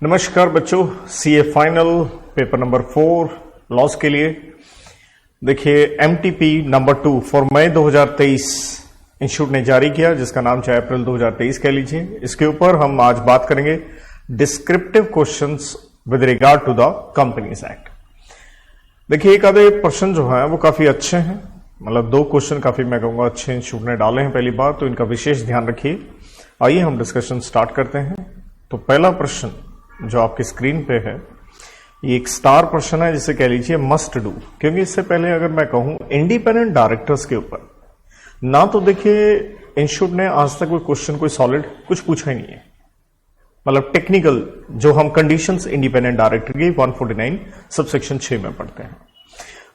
नमस्कार बच्चों, CA final paper number 4 laws के लिए देखिए MTP number 2 for May 2023 institute ने जारी किया, जिसका नाम चाहे अप्रैल 2023 कह लीजिए। इसके ऊपर हम आज बात करेंगे descriptive questions with regard to the companies act. देखिए एक आधे प्रश्न जो है वो काफी अच्छे हैं, मतलब 2 क्वेश्चन काफी मैं कहूंगा अच्छे इंस्टीट्यूट ने डाले हैं पहली बार, तो इनका विशेष ध्यान रखिए। आइए हम डिस्कशन स्टार्ट करते हैं। तो पहला प्रश्न जो आपकी स्क्रीन पे है ये एक स्टार प्रश्न है, जिसे कह लीजिए मस्ट डू। क्योंकि इससे पहले अगर मैं कहूं इंडिपेंडेंट डायरेक्टर्स के ऊपर ना, तो देखिए इंस्टीट्यूट ने आज तक कोई क्वेश्चन कोई सॉलिड कुछ पूछा ही नहीं है, मतलब टेक्निकल जो हम कंडीशंस इंडिपेंडेंट डायरेक्टर की 149 सबसेक्शन 6 में पढ़ते हैं।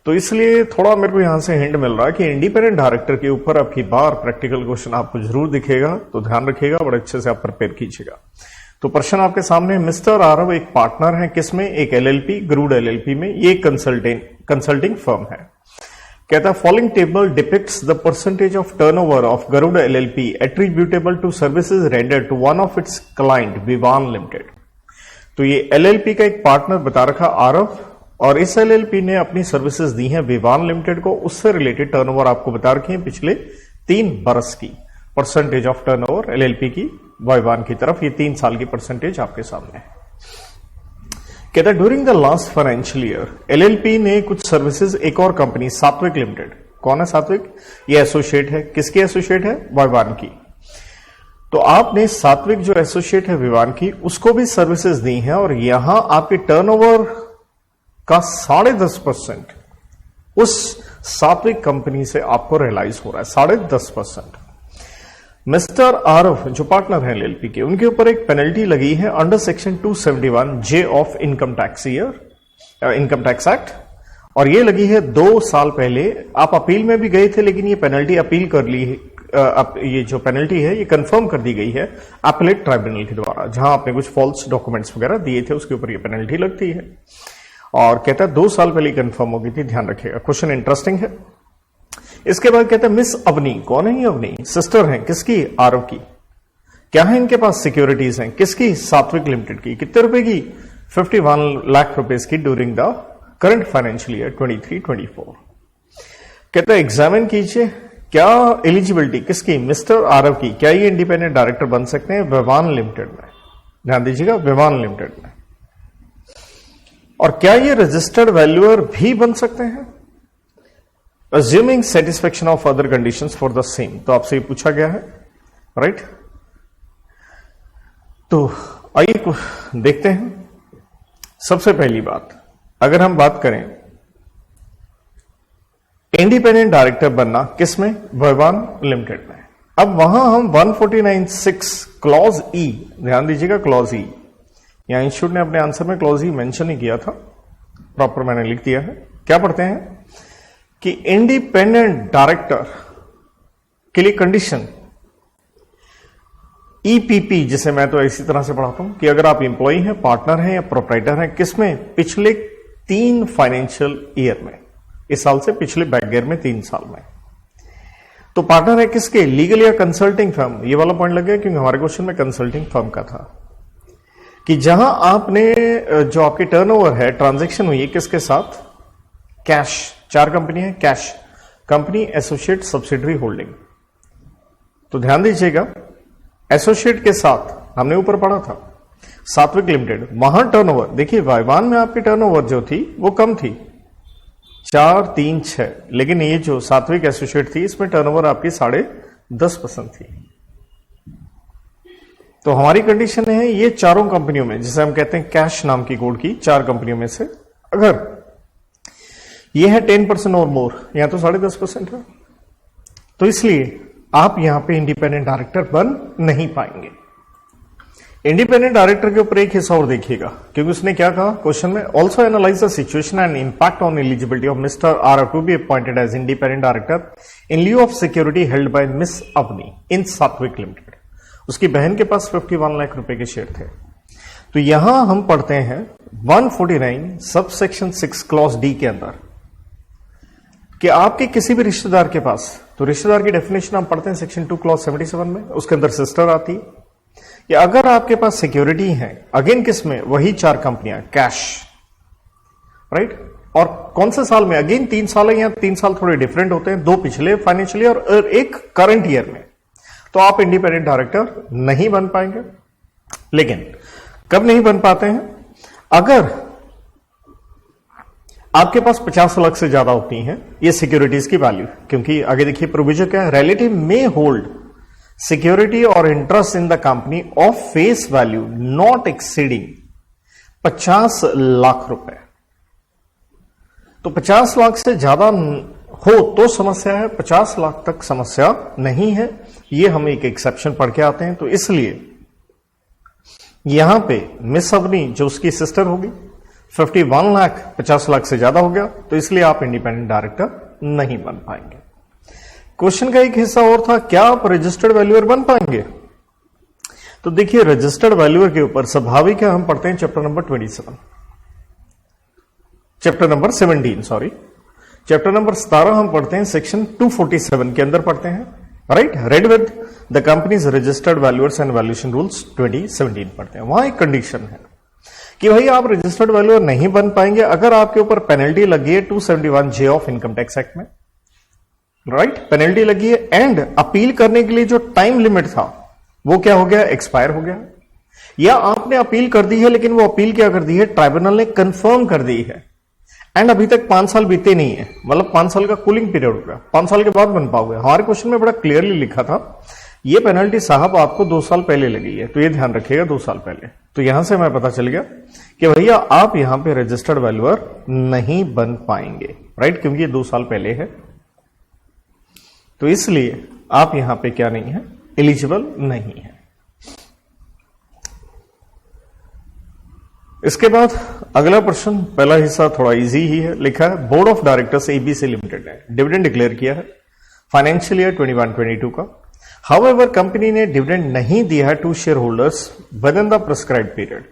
तो इसलिए थोड़ा मेरे को यहां से हिंट मिल रहा है कि इंडिपेंडेंट डायरेक्टर के ऊपर अब की बार प्रैक्टिकल क्वेश्चन आपको जरूर दिखेगा, तो ध्यान रखिएगा, बड़े अच्छे से आप प्रिपेयर कीजिएगा। तो प्रश्न आपके सामने, मिस्टर आरव एक पार्टनर है किसमें? एक एलएलपी, गरुड़ एलएलपी में। ये कंसल्टिंग फर्म है। कहता है following table depicts the percentage of turnover of Garud LLP attributable to services rendered to one of its client Vivaan limited. तो ये एलएलपी का एक पार्टनर बता रखा आरव, और इस एलएलपी ने अपनी सर्विसेज दी हैं विवान लिमिटेड को। उससे रिलेटेड टर्नओवर आपको बता रखी है पिछले 3 बरस की परसेंटेज ऑफ टर्नओवर एलएलपी की विवान की तरफ। ये 3 साल की परसेंटेज आपके सामने है। कहता है during the last financial year LLP ने कुछ सर्विसेज एक और कंपनी सात्विक लिमिटेड, कौन है सात्विक? ये एसोसिएट है, किसकी एसोसिएट है? विवान की। तो आपने सात्विक जो एसोसिएट है विवान की, उसको भी सर्विसेज दी हैं, और यहां आपके टर्नओवर का 10.5% उस सात्विक कंपनी से आपको रियलाइज हो रहा है, 10.5%। मिस्टर आरव जो पार्टनर हैं एलएलपी के, उनके ऊपर एक पेनल्टी लगी है under section 271 J of income tax act, और ये लगी है 2 साल पहले। आप अपील में भी गए थे, लेकिन ये पेनल्टी अपील कर ली है। ये जो पेनल्टी है ये कंफर्म कर दी गई है अपीलेट ट्राइब्यूनल के द्वारा, जहां आपने कुछ फॉल्स डॉक्यूमेंट्स वगैरह दिए थे, उसके ऊपर ये पेनल्टी लगती है। और कहता है 2 साल पहले कंफर्म हो गई थी, ध्यान रखिएगा। क्वेश्चन इंटरेस्टिंग है। इसके बाद कहता है मिस अवनी, कौन है ये अवनी? सिस्टर है किसकी? आरव की। क्या है इनके पास? सिक्योरिटीज हैं, किसकी? सात्विक लिमिटेड की। कितने रुपए की? 51 लाख रुपीज की during the current financial year 23-24। कहता है एग्जामिन कीजिए, क्या एलिजिबिलिटी किसकी? मिस्टर आरव की। क्या ये इंडिपेंडेंट डायरेक्टर बन सकते हैं विवान लिमिटेड में? ध्यान दीजिएगा, विवान लिमिटेड में। और क्या ये रजिस्टर्ड वैल्यूअर भी बन सकते हैं? Assuming satisfaction of other conditions for the same, तो आपसे ये पूछा गया है, राइट? तो आइए देखते हैं। सबसे पहली बात, अगर हम बात करें इंडिपेंडेंट डायरेक्टर बनना किसमें? विवान लिमिटेड में। अब वहां हम 149(6) क्लॉज ई, ध्यान दीजिएगा क्लॉज ई, यहां इंस्टीट्यूट ने अपने आंसर में क्लॉज ई मेंशन नहीं किया था, प्रॉपर मैंने लिख दिया है। क्या पढ़ते हैं कि इंडिपेंडेंट डायरेक्टर के लिए कंडीशन ईपीपी, जिसे मैं तो इसी तरह से पढ़ाता हूं कि अगर आप एम्प्लॉय हैं, पार्टनर हैं या प्रोप्राइटर हैं, किसमें? पिछले 3 फाइनेंशियल ईयर में, इस साल से पिछले बैक ईयर में 3 साल में। तो पार्टनर है किसके? लीगल या कंसल्टिंग फर्म। ये वाला पॉइंट लग गया क्योंकि हमारे क्वेश्चन में कंसल्टिंग फर्म का था, कि जहां आपने जो आपकी टर्नओवर है, ट्रांजैक्शन हुई है किसके साथ? कैश। 4 कंपनी है, cash company, associate, subsidiary, holding. तो ध्यान दीजिएगा, एसोसिएट के साथ हमने ऊपर पढ़ा था सात्विक लिमिटेड, वहां टर्नओवर देखिए विवान में आपकी टर्नओवर जो थी वो कम थी, 436, लेकिन ये जो सात्विक एसोसिएट थी इसमें टर्नओवर आपकी 10.5% थी। तो हमारी कंडीशन है ये चारों कंपनियों में, जिसे हम कहते हैं कैश नाम की कोड की 4 कंपनियों में से, अगर ये है 10% और मोर, यहां तो 10.5% है, तो इसलिए आप यहां पे इंडिपेंडेंट डायरेक्टर बन नहीं पाएंगे। इंडिपेंडेंट डायरेक्टर के ऊपर एक हिस्सा और देखिएगा, क्योंकि उसने क्या कहा क्वेश्चन में, also analyse the situation and impact on eligibility of mister Aarav to be appointed as independent director in lieu of security held by miss Avni in Satvik limited. उसकी बहन के पास 51 लाख रुपए के शेयर थे। तो यहां हम पढ़ते हैं 149 सबसेक्शन 6 क्लॉज डी के अंदर कि आपके किसी भी रिश्तेदार के पास, तो रिश्तेदार की डेफिनेशन हम पढ़ते हैं सेक्शन 2 क्लॉज 77 में, उसके अंदर सिस्टर आती है, कि अगर आपके पास सिक्योरिटी है, अगेन किसमें, वही 4 कंपनियां, कैश, राइट, और कौन से साल में, अगेन 3 साल है, या 3 साल थोड़े डिफरेंट होते हैं, 2 पिछले फाइनेंशियल ईयर और एक करंट ईयर में, तो आप इंडिपेंडेंट डायरेक्टर नहीं बन पाएंगे। लेकिन कब नहीं बन पाते हैं, अगर आपके पास 50 लाख से ज्यादा होती हैं ये सिक्योरिटीज की वैल्यू, क्योंकि आगे देखिए प्रोविजन क्या है, रिलेटिव में होल्ड सिक्योरिटी और interest in the company of face value not exceeding 50 lakh रुपए। तो 50 लाख से ज्यादा हो तो समस्या है, 50 लाख तक समस्या नहीं है, ये हम एक एक्सेप्शन पढ़ के आते हैं। तो इसलिए यहां पे मिस अवनी जो उसकी सिस्टर होगी 51 लाख 50 लाख से ज्यादा हो गया, तो इसलिए आप इंडिपेंडेंट डायरेक्टर नहीं बन पाएंगे। क्वेश्चन का एक हिस्सा और था, क्या आप रजिस्टर्ड वैल्यूअर बन पाएंगे? तो देखिए रजिस्टर्ड वैल्यूअर के ऊपर स्वाभाविक है, हम पढ़ते हैं चैप्टर नंबर 17 चैप्टर नंबर 17 हम पढ़ते हैं, सेक्शन 247 के अंदर पढ़ते हैं, right, read with the companies registered valuers and valuation rules 2017 पढ़ते हैं। वहां एक कंडीशन है कि भाई आप रजिस्टर्ड वैल्यूअर नहीं बन पाएंगे अगर आपके ऊपर पेनल्टी लगी है 271J of income tax act में, राइट, पेनल्टी लगी है, एंड अपील करने के लिए जो टाइम लिमिट था वो क्या हो गया, एक्सपायर हो गया, या आपने अपील कर दी है लेकिन वो अपील क्या कर दी है, ट्राइब्यूनल ने कंफर्म कर दी है, एंड अभी तक 5 साल बीते नहीं है, मतलब 5 साल का कूलिंग पीरियड होगा, 5 साल के बाद बन पाओगे। हमारे क्वेश्चन में बड़ा क्लियरली लिखा था ये पेनल्टी साहब आपको 2 साल पहले लगी है, तो ये ध्यान रखिएगा 2 साल पहले। तो यहां से हमें पता चल गया कि भैया आप यहां पे रजिस्टर्ड वैल्यूअर नहीं बन पाएंगे, राइट, क्योंकि ये 2 साल पहले है, तो इसलिए आप यहां पे क्या नहीं है, एलिजिबल नहीं है। इसके बाद अगला प्रश्न, पहला हिस्सा थोड़ा इजी ही है, लिखा है board of directors ABC limited ने डिविडेंड डिक्लेयर किया है फाइनेंशियल ईयर 21-22 का। हाउएवर कंपनी ने डिविडेंड नहीं दिया है to share holders within the prescribed period.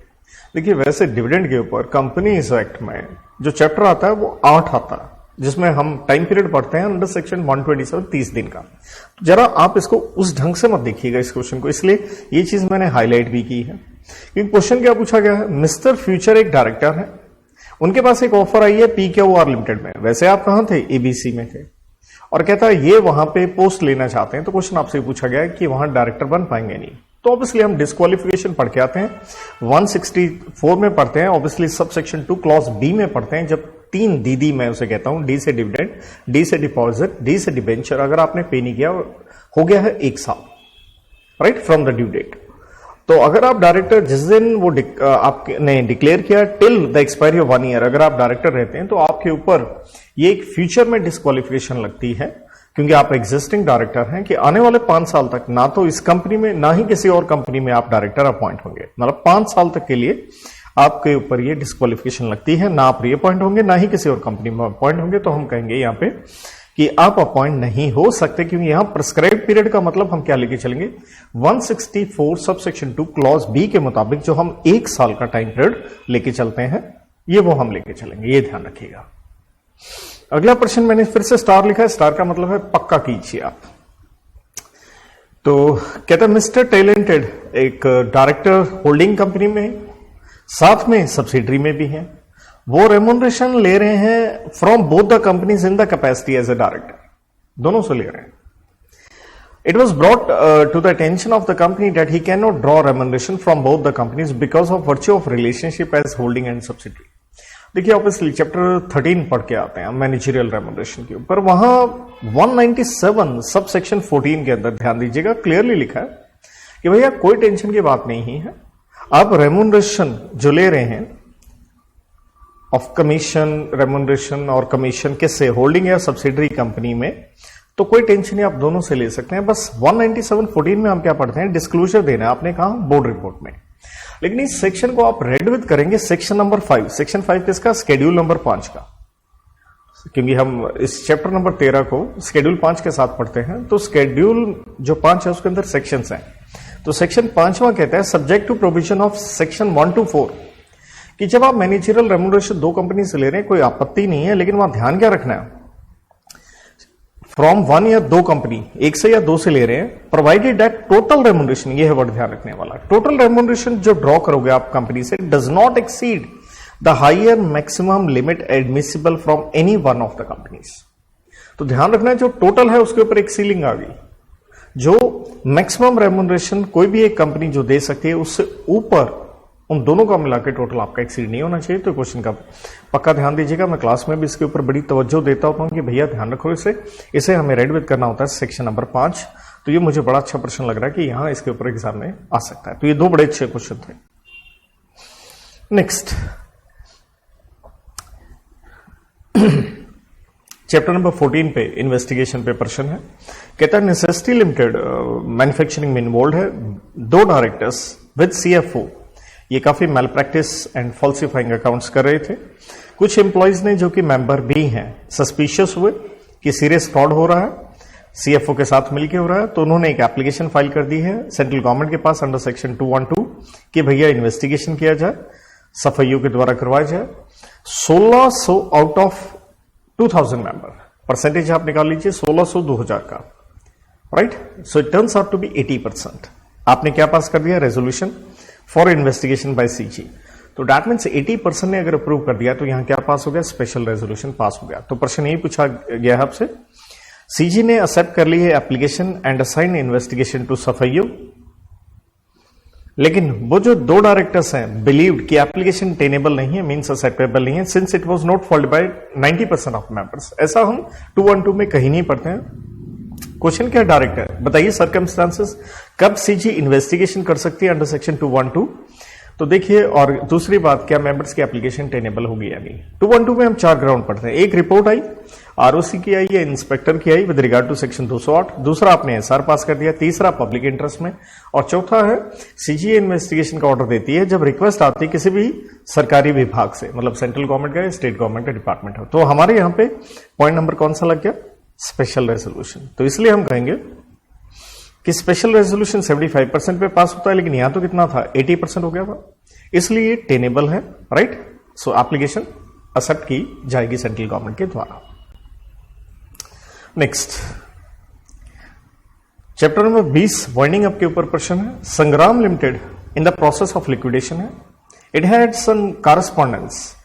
देखिए वैसे डिविडेंड के ऊपर कंपनीज एक्ट में जो चैप्टर आता है वो 8 आता है, जिसमें हम टाइम पीरियड पढ़ते हैं अंडर सेक्शन 127 30 दिन का। जरा आप इसको उस ढंग से मत देखिएगा इस क्वेश्चन को, इसलिए ये चीज मैंने हाईलाइट भी की है। क्योंकि क्वेश्चन क्या पूछा गया है, मिस्टर फ्यूचर एक डायरेक्टर है, उनके पास एक ऑफर आई है PQR लिमिटेड में, वैसे आप कहां थे, एबीसी में थे, और कहता है ये वहां पे पोस्ट लेना चाहते हैं। तो क्वेश्चन आपसे पूछा गया है कि वहां डायरेक्टर बन पाएंगे नहीं, तो ऑब्वियसली हम डिस्क्वालिफिकेशन पढ़ के आते हैं, 164 में पढ़ते हैं, obviously sub section 2 clause B में पढ़ते हैं, जब 3 दीदी मैं उसे कहता हूं, डी से डिविडेंड, डी से डिपॉजिट, डी से डिबेंचर, अगर आपने पे नहीं किया हो गया है 1 साल, right, from the due date. तो अगर आप डायरेक्टर जिस दिन वो आपने डिक्लेयर किया till the expiry of 1 year, अगर आप डायरेक्टर रहते हैं तो आपके ऊपर ये एक फ्यूचर में डिस्क्वालिफिकेशन लगती है, क्योंकि आप एग्जिस्टिंग डायरेक्टर हैं, कि आने वाले 5 साल तक ना तो इस कंपनी में ना ही किसी और कंपनी में आप डायरेक्टर अपॉइंट होंगे, मतलब 5 साल तक के लिए आपके ऊपर ये डिस्क्वालिफिकेशन लगती है, ना आप रीअपॉइंट होंगे ना ही किसी और कंपनी में अपॉइंट होंगे। तो हम कहेंगे यहाँ पे कि आप अपॉइंट नहीं हो सकते, क्योंकि यहां प्रिस्क्राइब पीरियड का मतलब हम क्या लेके चलेंगे, 164 सब सेक्शन 2 क्लॉज बी के मुताबिक जो हम 1 साल का टाइम पीरियड लेके चलते हैं, ये वो हम लेके चलेंगे, ये ध्यान रखिएगा। अगला प्रश्न मैंने फिर से स्टार लिखा है, स्टार का मतलब है पक्का कीजिए आप। तो कहता है मिस्टर टैलेंटेड एक डायरेक्टर होल्डिंग कंपनी में, साथ में सब्सिडरी में भी है, वो रेम्यूनरेशन ले रहे हैं from both the companies in the capacity as a director, दोनों से ले रहे हैं। It was brought to the attention of the company that he can not draw remuneration from both the companies because of virtue of relationship as holding and subsidiary. देखिए obviously chapter 13 पढ़ के आते हैं मैनेजरियल रेम्यूनरेशन के ऊपर, वहां 197 sub section 14 के अंदर ध्यान दीजिएगा, क्लियरली लिखा है कि भैया कोई टेंशन की बात नहीं है, आप रेम्यूनरेशन जो ले रहे हैं ऑफ कमीशन, रेम्यूनरेशन और कमीशन किससे, होल्डिंग या सब्सिडरी कंपनी में, तो कोई टेंशन नहीं, आप दोनों से ले सकते हैं। बस 197(14) में हम क्या पढ़ते हैं, डिस्क्लोजर देना है, आपने कहा बोर्ड रिपोर्ट में, लेकिन इस सेक्शन को आप रेड विद करेंगे सेक्शन नंबर 5, सेक्शन 5 किसका, शेड्यूल नंबर 5 का, क्योंकि हम इस चैप्टर नंबर 13 को शेड्यूल 5 के साथ पढ़ते हैं। तो शेड्यूल जो 5 है उसके अंदर सेक्शंस हैं, तो सेक्शन 5वां कहता है subject to provision of section 1 to 4, कि जब आप मैनेजरियल रेम्यूनरेशन 2 कंपनी से ले रहे हैं कोई आपत्ति नहीं है, लेकिन वहां ध्यान क्या रखना है, फ्रॉम वन या दो कंपनी, एक से या दो से ले रहे हैं, प्रोवाइडेड दैट टोटल रेम्यूनरेशन, ये है वर्ड ध्यान रखने वाला, टोटल रेम्यूनरेशन जो ड्रॉ करोगे आप कंपनी से does not exceed the higher maximum limit admissible from any one of the companies. तो ध्यान रखना है जो टोटल है उसके ऊपर एक सीलिंग आ गई, जो मैक्सिमम रेम्यूनरेशन कोई भी एक कंपनी जो दे सकती है उससे ऊपर उन दोनों का मिलाकर टोटल आपका एक्सीड नहीं होना चाहिए। तो क्वेश्चन का पक्का ध्यान दीजिएगा, मैं क्लास में भी इसके ऊपर बड़ी तवज्जो देता होता हूं कि भैया ध्यान रखो इसे हमें रेड विद करना होता है सेक्शन नंबर 5। तो ये मुझे बड़ा अच्छा प्रश्न लग रहा है कि यहां इसके ऊपर एग्जाम में आ सकता है। तो ये दो बड़े अच्छे क्वेश्चन थे। नेक्स्ट चैप्टर नंबर 14 पे इन्वेस्टिगेशन पे प्रश्न है। कहता है नेसेसिटी लिमिटेड मैन्युफैक्चरिंग में इन्वॉल्व है, दो डायरेक्टर्स विद CFO ये काफी मैल प्रैक्टिस एंड फॉल्सिफाइंग अकाउंट्स कर रहे थे। कुछ एम्प्लॉयज ने जो कि मेंबर भी हैं सस्पिशियस हुए कि सीरियस फ्रॉड हो रहा है, CFO के साथ मिलकर हो रहा है, तो उन्होंने एक एप्लीकेशन फाइल कर दी है सेंट्रल गवर्नमेंट के पास अंडर सेक्शन 212 कि भैया इन्वेस्टिगेशन किया जाए, SFIO के द्वारा करवाया जाए। 1600 आउट ऑफ 2000 मेंबर, परसेंटेज आप निकाल लीजिए 1600 2000 का, right. So it turns out to be 80%। आपने क्या पास कर दिया, resolution for investigation by CG। तो दैट मीन्स 80% ने अगर अप्रूव कर दिया तो यहां क्या पास हो गया, स्पेशल रेजोल्यूशन पास हो गया। तो प्रश्न यही पूछा गया है आपसे, CG ने एक्सेप्ट कर ली है application and assign investigation to SFIO, लेकिन वो जो दो डायरेक्टर्स हैं बिलीव्ड कि एप्लीकेशन टेनेबल नहीं है, मींस एक्सेप्टेबल नहीं है, since it was not followed by 90% of members. ऐसा हम 212 में कहीं नहीं पढ़ते हैं। क्वेश्चन क्या डायरेक्टर बताइए, सर्कमस्टांसेस कब CG इन्वेस्टिगेशन कर सकती है अंडर सेक्शन 212। तो देखिए, और दूसरी बात क्या मेंबर्स की एप्लीकेशन टेनेबल होगी या नहीं। 212 में हम 4 ग्राउंड पढ़ते हैं, एक रिपोर्ट आई ROC की आई या इंस्पेक्टर की आई विद रिगार्ड टू सेक्शन 208, दूसरा आपने SR पास कर दिया, तीसरा पब्लिक इंटरेस्ट में, और चौथा है CG इन्वेस्टिगेशन का ऑर्डर देती है जब रिक्वेस्ट आती है किसी भी सरकारी विभाग से, मतलब सेंट्रल गवर्नमेंट का या स्टेट गवर्नमेंट का डिपार्टमेंट हो। तो हमारे यहां पे पॉइंट नंबर कौन सा लग गया, स्पेशल रेजोल्यूशन। तो इसलिए हम कहेंगे कि स्पेशल रेजोल्यूशन 75% पे पास होता है, लेकिन यहां तो कितना था, 80% हो गया था, इसलिए टेनेबल है, राइट। सो एप्लीकेशन एक्सेप्ट की जाएगी सेंट्रल गवर्नमेंट के द्वारा। Next chapter number 20 winding up के ऊपर प्रश्न है। Sangram limited in the process of liquidation है। It had some correspondence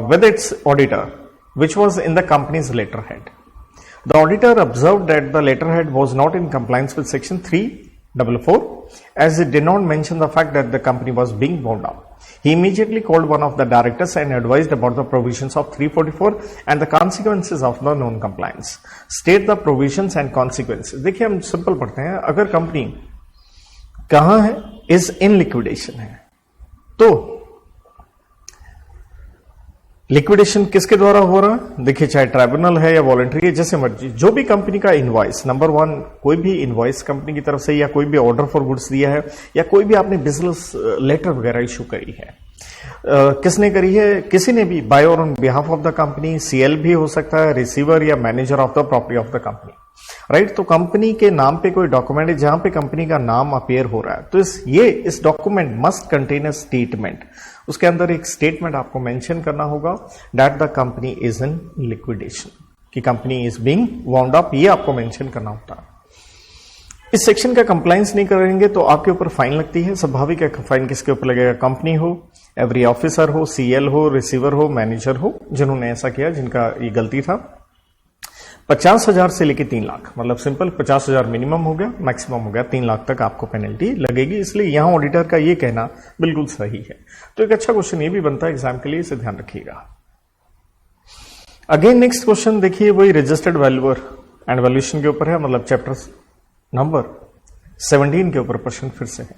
with its auditor which was in the company's letterhead. The auditor observed that the letterhead was not in compliance with section 344 as it did not mention the fact that the company was being wound up. He immediately called one of the directors and advised about the provisions of 344 and the consequences of the non-compliance. State the provisions and consequences. देखिए हम simple पढ़ते हैं, अगर company कहां है, is in liquidation है, तो liquidation किसके द्वारा हो रहा है, देखिए चाहे ट्राइब्यूनल है या वॉलंटरी है, जैसे मर्जी, जो भी कंपनी का इनवॉइस, नंबर 1 कोई भी इनवॉइस कंपनी की तरफ से या कोई भी ऑर्डर फॉर गुड्स दिया है या कोई भी आपने बिजनेस लेटर वगैरह इशू करी है, किसने करी है, किसी ने भी, बाय और on behalf of the company, CL भी हो सकता है, रिसीवर या manager of the property of the company, right. तो कंपनी के नाम पे कोई डॉक्यूमेंट है जहां पे कंपनी का नाम अपीयर हो रहा है, तो इस document must contain a statement, उसके अंदर एक स्टेटमेंट आपको मेंशन करना होगा that the company is in liquidation, कि company is being wound up, ये आपको मेंशन करना होता है। इस सेक्शन का कंप्लायंस नहीं करेंगे तो आपके ऊपर फाइन लगती है। स्वाभाविक है, फाइन किसके ऊपर लगेगा, कंपनी हो, एवरी ऑफिसर हो, CL हो, रिसीवर हो, मैनेजर हो, जिन्होंने ऐसा किया, जिनका ये गलती था। 50,000 से लेके 3 लाख, मतलब सिंपल 50,000 मिनिमम हो गया, मैक्सिमम हो गया 3 लाख तक आपको पेनल्टी लगेगी। इसलिए यहां ऑडिटर का ये कहना बिल्कुल सही है। तो एक अच्छा क्वेश्चन ये भी बनता है एग्जाम के लिए, इसे ध्यान रखिएगा। अगेन नेक्स्ट क्वेश्चन देखिए, वही रजिस्टर्ड वैल्यूअर एंड वैल्यूएशन के ऊपर है, मतलब चैप्टर नंबर 17 के ऊपर प्रश्न फिर से है।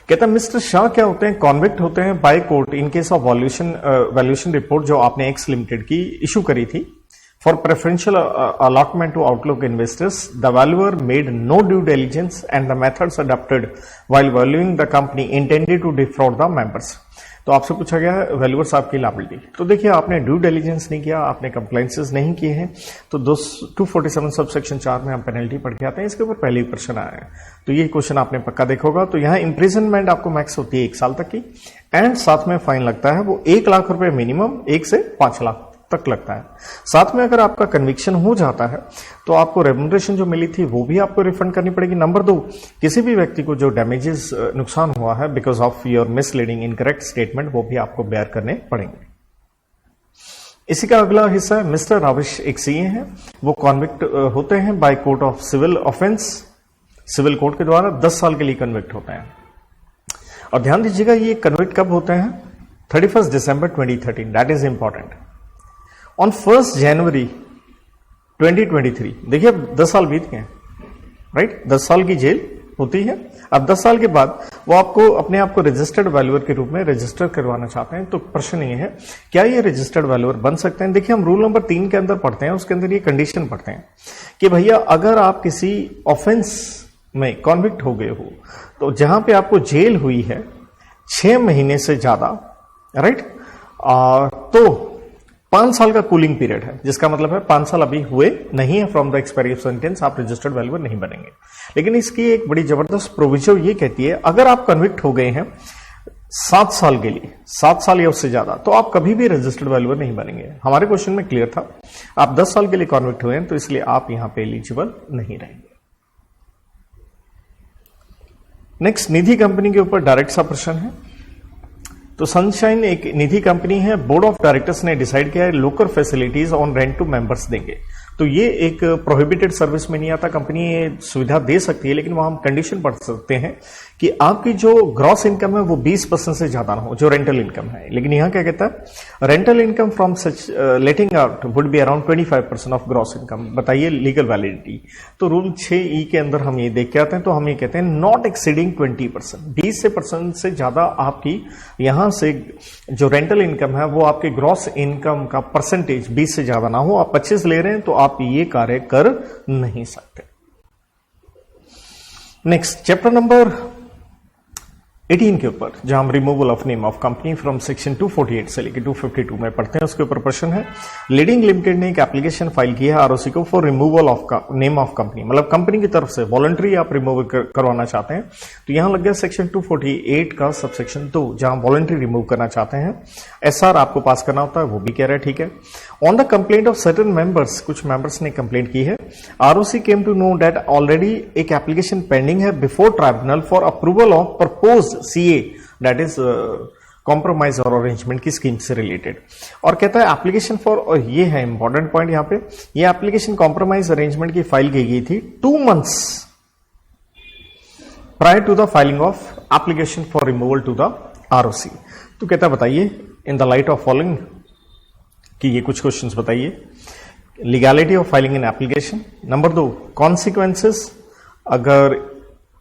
कहता है मिस्टर शाह क्या होते हैं, कॉन्विक्ट होते हैं by court in case of valuation report जो आपने एक्स लिमिटेड की इशू करी थी for preferential allotment to outlook investors. The valuer made no due diligence and the methods adopted while valuing the company intended to defraud the members. तो आपसे पूछा गया है वैल्यूअर साहब की लायबिलिटी। तो देखिए आपने ड्यू डिलीजेंस नहीं किया, आपने कंप्लायंसेस नहीं किए हैं, तो 247 सब सेक्शन 4 में हम पेनल्टी पढ़ के आते हैं। इसके ऊपर पहले ही प्रश्न आया है, तो ये क्वेश्चन आपने पक्का देखा होगा। तो यहाँ इंप्रिजनमेंट आपको मैक्स होती है 1 साल तक की, एंड साथ में फाइन लगता है वो 1 लाख रुपए मिनिमम, 1 से 5 लाख तक लगता है। साथ में अगर आपका कन्विक्शन हो जाता है तो आपको रेम्यूनरेशन जो मिली थी वो भी आपको रिफंड करनी पड़ेगी। नंबर 2, किसी भी व्यक्ति को जो डैमेजेस नुकसान हुआ है because of your misleading incorrect statement, वो भी आपको बेयर करने पड़ेंगे। इसी का अगला हिस्सा है, मिस्टर राविश एक सीए हैं, वो कॉन्विक्ट होते हैं by court of civil offense, civil court के द्वारा 10 साल के लिए कन्विक्ट होते हैं। और ध्यान दीजिएगा ये कन्विक्ट कब होते हैं, 31 दिसंबर 2013, दैट इज इंपॉर्टेंट। ऑन 1 जनवरी 2023, देखिए अब 10 साल बीत गए, राइट, 10 साल की जेल होती है। अब 10 साल के बाद वो आपको अपने आप को रजिस्टर्ड वैल्यूअर के रूप में रजिस्टर करवाना चाहते हैं। तो प्रश्न ये है, क्या ये रजिस्टर्ड वैल्यूअर बन सकते हैं? देखिए हम रूल नंबर 3 के अंदर पढ़ते हैं, उसके अंदर ये कंडीशन पढ़ते हैं कि भैया अगर आप किसी ऑफेंस में कॉन्विक्ट हो गए हो तो जहां पे आपको जेल हुई है 6 महीने से ज्यादा, राइट, तो 5 साल का कूलिंग पीरियड है, जिसका मतलब है 5 साल अभी हुए नहीं है from the expiry of sentence, आप रजिस्टर्ड वैल्यूअर नहीं बनेंगे। लेकिन इसकी एक बड़ी जबरदस्त प्रोविजन ये कहती है, अगर आप कन्विक्ट हो गए हैं 7 साल के लिए, 7 साल या उससे ज्यादा, तो आप कभी भी रजिस्टर्ड वैल्यूअर नहीं बनेंगे। हमारे क्वेश्चन में क्लियर था, आप 10 साल के लिए कन्विक्ट हुए हैं तो इसलिए आप यहां पे एलिजिबल नहीं रहेंगे। नेक्स्ट, निधि कंपनी के ऊपर डायरेक्ट सा प्रश्न है। तो सनशाइन एक निधि कंपनी है, बोर्ड ऑफ डायरेक्टर्स ने डिसाइड किया है local facilities on rent to members देंगे। तो ये एक प्रोहिबिटेड सर्विस में नहीं आता, कंपनी ये सुविधा दे सकती है, लेकिन वहां हम कंडीशन पढ़ सकते हैं कि आपकी जो ग्रॉस इनकम है वो 20% से ज्यादा ना हो, जो रेंटल इनकम है। लेकिन यहां क्या कहता है, rental income from such letting out would be around 25% of gross income. बताइए लीगल वैलिडिटी। तो रूल 6E के अंदर हम ये देख के आते हैं, तो हम ये कहते हैं नॉट एक्सीडिंग 20%, 20% से ज्यादा आपकी यहां से जो रेंटल इनकम है वो आपके ग्रॉस इनकम का परसेंटेज 20 से ज्यादा ना हो। आप 25 ले रहे हैं तो आप ये कार्य कर नहीं सकते। नेक्स्ट, चैप्टर नंबर 18 के ऊपर जहां हम removal of name of company from section 248 से लेकर 252 में पढ़ते हैं, उसके ऊपर प्रश्न है, लीडिंग लिमिटेड ने एक एप्लीकेशन फाइल की है आरओसी को for removal of name of company, मतलब कंपनी की तरफ से वॉलंटरी आप रिमूव करवाना चाहते हैं। तो यहां लग गया सेक्शन 248 का सबसेक्शन 2, जहां वॉलंटरी रिमूव करना चाहते हैं। एसआर आपको पास करना होता है, वो भी कह रहे हैं ठीक है। On the complaint of certain members, कुछ मेंबर्स ने कंप्लेंट की है, ROC came to know that already एक एप्लीकेशन पेंडिंग है before tribunal for approval of propose CA, that is compromise और अरेंजमेंट की स्कीम से रिलेटेड। और कहता है एप्लीकेशन फॉर, और ये है इंपॉर्टेंट पॉइंट यहां पे, ये एप्लीकेशन कॉम्प्रोमाइज अरेंजमेंट की फाइल की गई थी 2 months prior to the filing of application for removal to the ROC. तो कहता है बताइए in the light of following कि ये कुछ क्वेश्चंस बताइए, legality of filing in application. Number 2, consequences अगर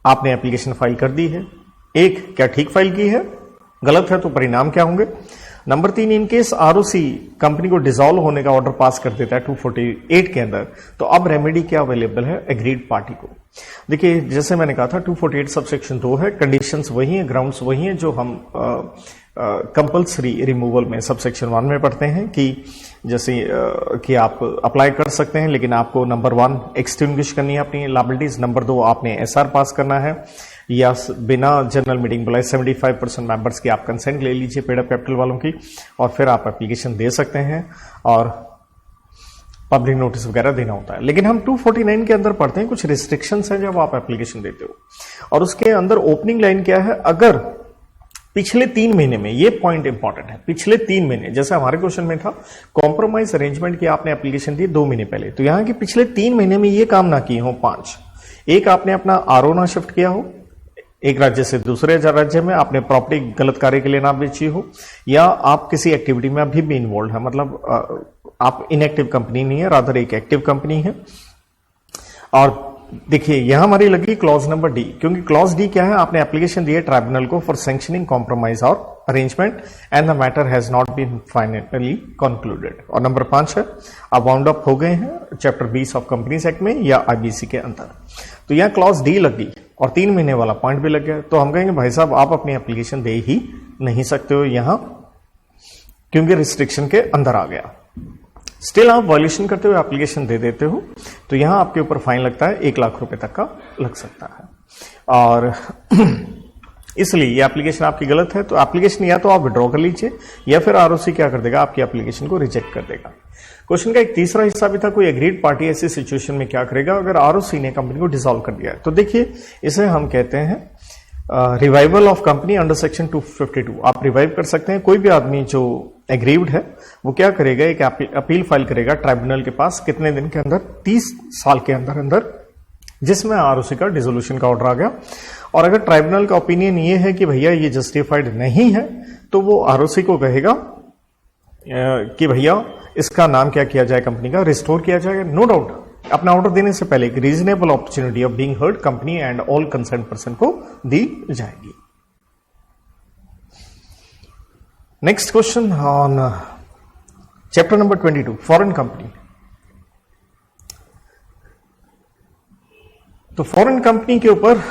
आपने एप्लीकेशन फाइल कर दी है। 1, क्या ठीक फाइल की है, गलत है तो परिणाम क्या होंगे। Number 3, in case ROC company को डिसॉल्व होने का ऑर्डर पास कर देता है 248 के अंदर, तो अब रेमेडी क्या अवेलेबल है एग्रीड पार्टी को। देखिए जैसे मैंने कहा था 248 सबसेक्शन 2 है, कंडीशंस वही है, ग्राउंड्स वही है जो हम कंपल्सरी रिमूवल में सबसेक्शन 1 में पढ़ते हैं कि जैसे कि आप अप्लाई कर सकते हैं, लेकिन आपको नंबर 1 एक्सटिंग्विश करनी है अपनी लायबिलिटीज, नंबर 2 आपने एसआर पास करना है, या बिना जनरल मीटिंग बुलाए 75% मेंबर्स की आप कंसेंट ले लीजिए पेड अप कैपिटल वालों की, और फिर आप एप्लीकेशन दे सकते हैं और पब्लिक नोटिस वगैरह देना होता है। लेकिन हम 249 के अंदर पढ़ते हैं कुछ रिस्ट्रिक्शंस हैं जब आप एप्लीकेशन देते हो, और उसके अंदर ओपनिंग लाइन क्या है, अगर पिछले 3 महीने में, ये पॉइंट इंपॉर्टेंट है, पिछले 3 महीने, जैसे हमारे क्वेश्चन में था कॉम्प्रोमाइज अरेंजमेंट की आपने एप्लीकेशन दी 2 महीने पहले, तो यहां के पिछले 3 महीने में ये काम ना किए हो 5, एक आपने अपना आरओ ना शिफ्ट किया हो एक राज्य से दूसरे राज्य में, आपने प्रॉपर्टी गलत कार्य के लिए ना बेची हो, या आप किसी एक्टिविटी में अभी भी इन्वॉल्व है, मतलब आप इनएक्टिव कंपनी नहीं है, रादर एक एक्टिव कंपनी है। और देखिए यहां हमारी लगी क्लॉज नंबर डी, क्योंकि क्लॉज डी क्या है, आपने एप्लीकेशन दी है ट्राइब्यूनल को फॉर सैंक्शनिंग कॉम्प्रोमाइज और arrangement and the matter has not been finally concluded. और नंबर 5 है, आप वाउंड अप हो गए हैं चैप्टर 20 ऑफ कंपनीज एक्ट में या आईबीसी के अंदर। तो यहां क्लॉज डी लग गई और 3 महीने वाला पॉइंट भी लग गया, तो हम कहेंगे भाई साहब आप अपनी एप्लीकेशन दे ही नहीं सकते हो यहां, क्योंकि रिस्ट्रिक्शन के अंदर आ गया। स्टिल आप वायलेशन करते हुए एप्लीकेशन दे देते हो तो यहां आपके ऊपर फाइन लगता है 1 लाख रुपए तक का लग सकता है। और इसलिए ये एप्लीकेशन आपकी गलत है, तो एप्लीकेशन या तो आप विड्रॉ कर लीजिए या फिर आरओसी क्या कर देगा, आपकी एप्लीकेशन को रिजेक्ट कर देगा। क्वेश्चन का एक तीसरा हिस्सा भी था, कोई एग्रीड पार्टी ऐसी सिचुएशन में क्या करेगा अगर आरओसी ने कंपनी को डिसॉल्व कर दिया है। तो देखिए इसे हम कहते हैं revival of company under section 252। आप रिवाइव कर सकते हैं। कोई भी आदमी जो एग्रीव्ड है वो क्या करेगा, एक अपील फाइल करेगा ट्राइब्यूनल के पास, कितने दिन के अंदर, 30 साल के अंदर अंदर, जिसमें आरओसी का डिसोल्यूशन का ऑर्डर आ गया। और अगर ट्राइब्यूनल का ओपिनियन ये है कि भैया ये जस्टिफाइड नहीं है, तो वो आरओसी को कहेगा कि भैया इसका नाम क्या किया जाए, कंपनी का रिस्टोर किया जाएगा। नो डाउट अपना ऑर्डर देने से पहले एक reasonable opportunity of being heard company and all concern person को दी जाएगी। Next question on chapter number 22 foreign company. तो फॉरेन कंपनी के ऊपर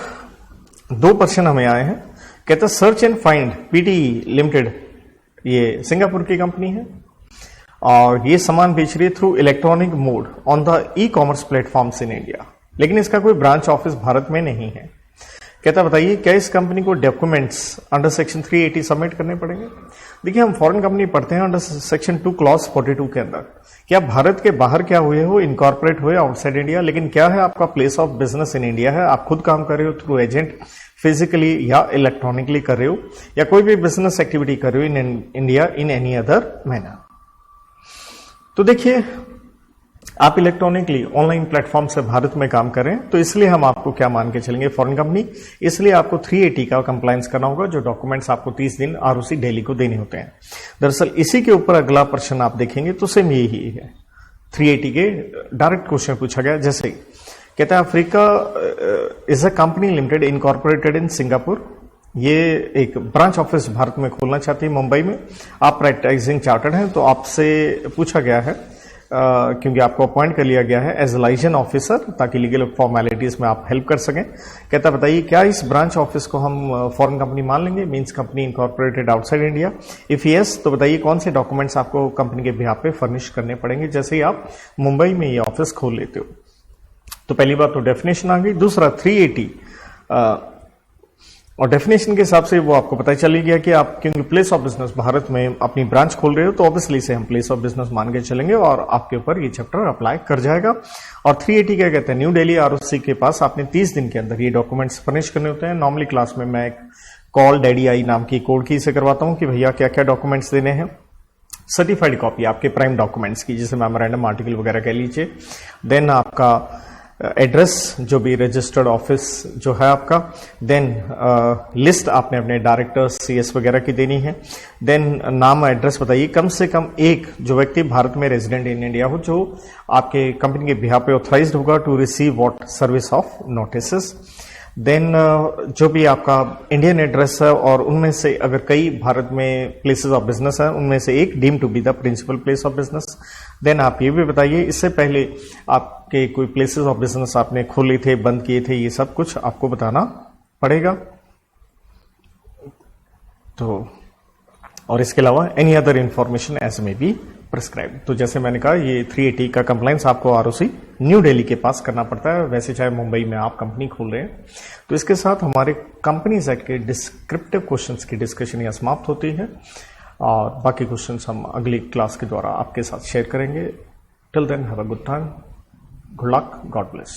2 प्रश्न हमें आए हैं। कहता search and find PT limited, ये सिंगापुर की कंपनी है और ये सामान बेच रही है through electronic mode on the e commerce platforms in India, लेकिन इसका कोई ब्रांच ऑफिस भारत में नहीं है। कहता बताइए क्या इस कंपनी को डॉक्यूमेंट्स अंडर सेक्शन 380 सबमिट करने पड़ेंगे। देखिए हम फॉरेन कंपनी पढ़ते हैं अंडर सेक्शन 2 क्लॉज 42 के अंदर, क्या भारत के बाहर क्या हुए हो, इनकॉर्पोरेट हुए आउटसाइड इंडिया, लेकिन क्या है आपका place of business in India है, आप खुद काम कर रहे हो थ्रू एजेंट, फिजिकली या इलेक्ट्रॉनिकली कर रहे हो, या कोई भी बिजनेस एक्टिविटी कर रहे हो in India in any other manner. तो देखिए आप इलेक्ट्रॉनिकली ऑनलाइन प्लेटफॉर्म से भारत में काम करें, तो इसलिए हम आपको क्या मान के चलेंगे, फॉरेन कंपनी, इसलिए आपको 380 का कंप्लायंस करना होगा, जो डॉक्यूमेंट्स आपको 30 दिन आरओसी डेली को देने होते हैं। दरअसल इसी के ऊपर अगला प्रश्न आप देखेंगे तो सेम यही है, 380 के डायरेक्ट क्वेश्चन पूछा गया। जैसे कहता है Africa is a company limited incorporated in Singapore, ये एक ब्रांच ऑफिस भारत में खोलना चाहती है मुंबई में, आप प्रैक्टिसिंग चार्टर्ड हैं, तो आपसे पूछा गया है क्योंकि आपको अपॉइंट कर लिया गया है एज लाइसेंस ऑफिसर, ताकि लीगल फॉर्मेलिटीज में आप हेल्प कर सकें। कहता बताइए क्या इस ब्रांच ऑफिस को हम फॉरेन कंपनी मान लेंगे, means company incorporated outside India. If yes तो बताइए कौन से डॉक्यूमेंट्स आपको कंपनी के बिहाफ पे फर्निश करने पड़ेंगे जैसे ही आप मुंबई में ये ऑफिस खोल लेते हो। तो पहली बात तो डेफिनेशन आ गई। दूसरा 380 और डेफिनेशन के हिसाब से वो आपको पता चल गया कि आप क्योंकि प्लेस ऑफ बिजनेस भारत में अपनी ब्रांच खोल रहे हो, तो ऑब्वियसली से हम प्लेस ऑफ बिजनेस मान के चलेंगे और आपके ऊपर ये चैप्टर अप्लाई कर जाएगा। और 380 क्या कहते हैं, न्यू दिल्ली आरओसी के पास आपने 30 दिन के अंदर ये डॉक्यूमेंट्स फर्निश करने होते हैं। नॉर्मली क्लास में मैं एक कॉल डैडी आई नाम की कोड की से करवाता हूं कि भैया क्या क्या डॉक्यूमेंट्स देने हैं। सर्टिफाइड कॉपी आपके प्राइम डॉक्यूमेंट्स की, जैसे मेमोरेंडम आर्टिकल वगैरह कह लीजिए। देन आपका एड्रेस जो भी रजिस्टर्ड ऑफिस जो है आपका, देन लिस्ट आपने अपने डायरेक्टर्स सीएस वगैरह की देनी है। देन नाम एड्रेस बताइए, कम से कम एक जो व्यक्ति भारत में रेजिडेंट इन इंडिया हो, जो आपके कंपनी के बिहाफ पे ऑथराइज्ड होगा to receive what service of notices. Then जो भी आपका इंडियन एड्रेस है और उनमें से अगर कई भारत में प्लेसेस ऑफ बिजनेस है, उनमें से एक deem to be the principal place of business. Then आप ये भी बताइए इससे पहले आपके कोई प्लेसेस ऑफ बिजनेस आपने खोले थे, बंद किए थे, ये सब कुछ आपको बताना पड़ेगा। तो और इसके अलावा any other information as may be prescribe. तो जैसे मैंने कहा ये 380 का कंप्लायंस आपको आरओसी न्यू दिल्ली के पास करना पड़ता है, वैसे चाहे मुंबई में आप कंपनी खोल रहे हैं। तो इसके साथ हमारे कंपनीज एक्ट के डिस्क्रिप्टिव क्वेश्चंस की डिस्कशन यहाँ समाप्त होती है और बाकी क्वेश्चंस हम अगली क्लास के द्वारा आपके साथ शेयर करेंगे। Till then have a good time, good luck, God bless.